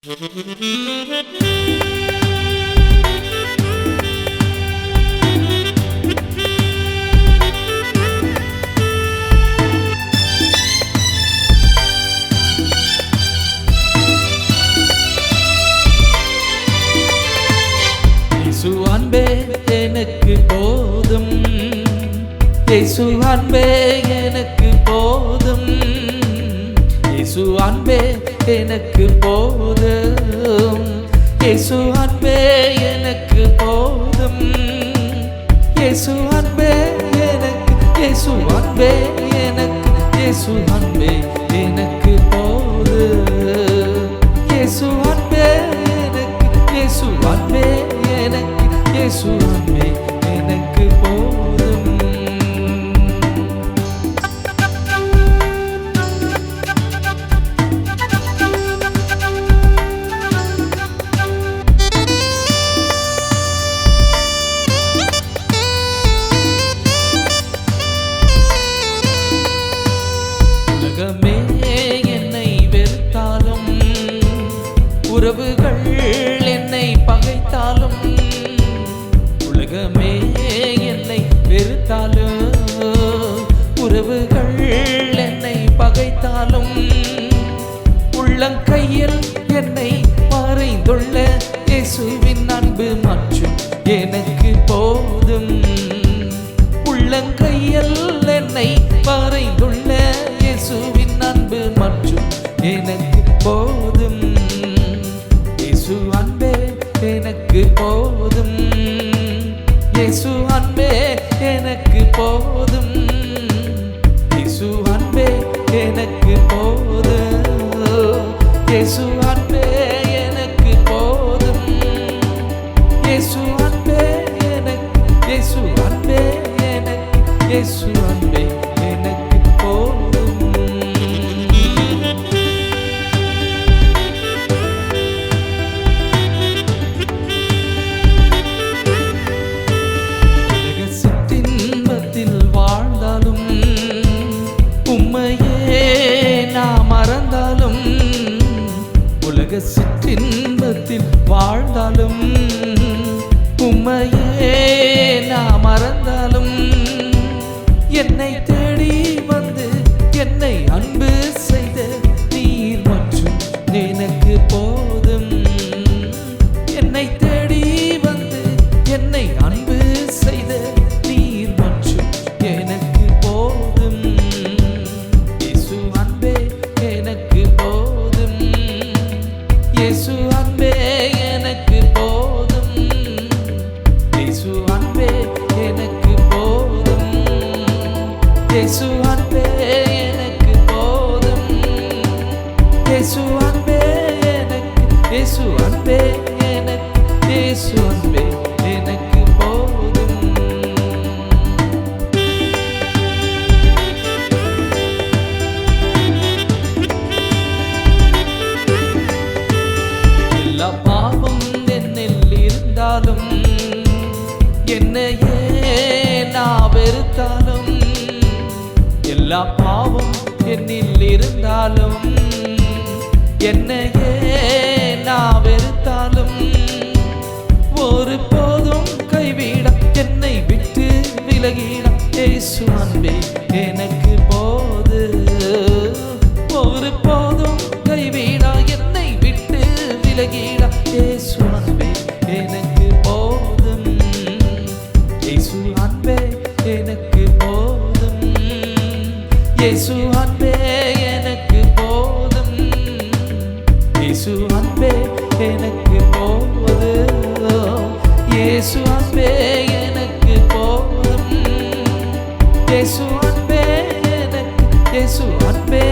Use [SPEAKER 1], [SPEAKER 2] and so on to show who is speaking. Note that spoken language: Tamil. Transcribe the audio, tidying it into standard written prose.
[SPEAKER 1] இயேசு அன்பே எனக்கு போதும், இயேசு அன்பே எனக்கு போதும், இயேசு அன்பே எனக்கு போதும், இயேசு அன்பே எனக்கு போதும், இயேசு அன்பே எனக்கு, இயேசு அன்பே எனக்கு, இயேசு அன்பே எனக்கு போதும், இயேசு அன்பே எனக்கு, இயேசு அன்பே எனக்கு, இயேசு அன்பே எனக்கு போதும். உலகமே என்னை வெறுத்தாலும், உறவுகள் என்னை பகைத்தாலும், உலகமே என்னை வெறுத்தாலும், உறவுகள் என்னை பகைத்தாலும், உள்ளங்கையில் என்னை மறைந்துள்ள இயேசுவின் அன்பு மற்றும் எனக்கு போதும், உள்ளங்கையில் என்னை மறைந்துள்ள இயேசுவின் அன்பு மற்றும் எனக்கு போதும், இயேசு அன்பே எனக்கு போதும், இயேசு அன்பே எனக்கு போதும், இயேசு அன்பே எனக்கு போதும், இயேசு அன்பே எனக்கு போதும், இயேசு அன்பே எனக்கு, இயேசு அன்பே எனக்கு, இயேசு அன்பே எனக்கு போதும். சிற்றின்பத்தில் வாழ்ந்தாலும், உம்மையே நான் மறந்தாலும், உலக சிற்றின்பத்தில் வாழ்ந்தாலும், உம்மையே நான் மறந்தாலும், என்னை தேடி வந்து என்னை அன்பு செய்த நீர் மற்றும் எனக்கு போதும், என்னை தேடி வந்து என்னை அன்பு செய்த நீர் மற்றும் எனக்கு போதும், இயேசு அன்பே எனக்கு போதும், இயேசு அன்பே எனக்கு போதும், இயேசு அன்பே எனக்கு போதும், இயேசு அன்பே எனக்கு போதும், இயேசு அன்பே எனக்கு, இயேசு அன்பே எனக்கு, இயேசு அன்பே எனக்கு போதும். எல்லா பாவம் என்னில் இருந்தாலும், என்னையே நான் வெறுத்தாலும், எல்லா பாவம் என்னில் இருந்தாலும், என்னையே நான் வெறுத்தாலும், ஒரு போதும் கைவிட என்னை விட்டு விலகிட இயேசு அன்பே எனக்கு போதும், ஒரு போதும் கைவிட என்னை விட்டு விலகிட இயேசு அன்பே எனக்கு போதும், இயேசு அன்பே எனக்கு போதும், இயேசு அன்பே எனக்கு போதும், இயேசு அன்பே எனக்கு போதும், இயேசு அன்பே எனக்கு போதும், இயேசு அன்பே எனக்கு, இயேசு அன்பே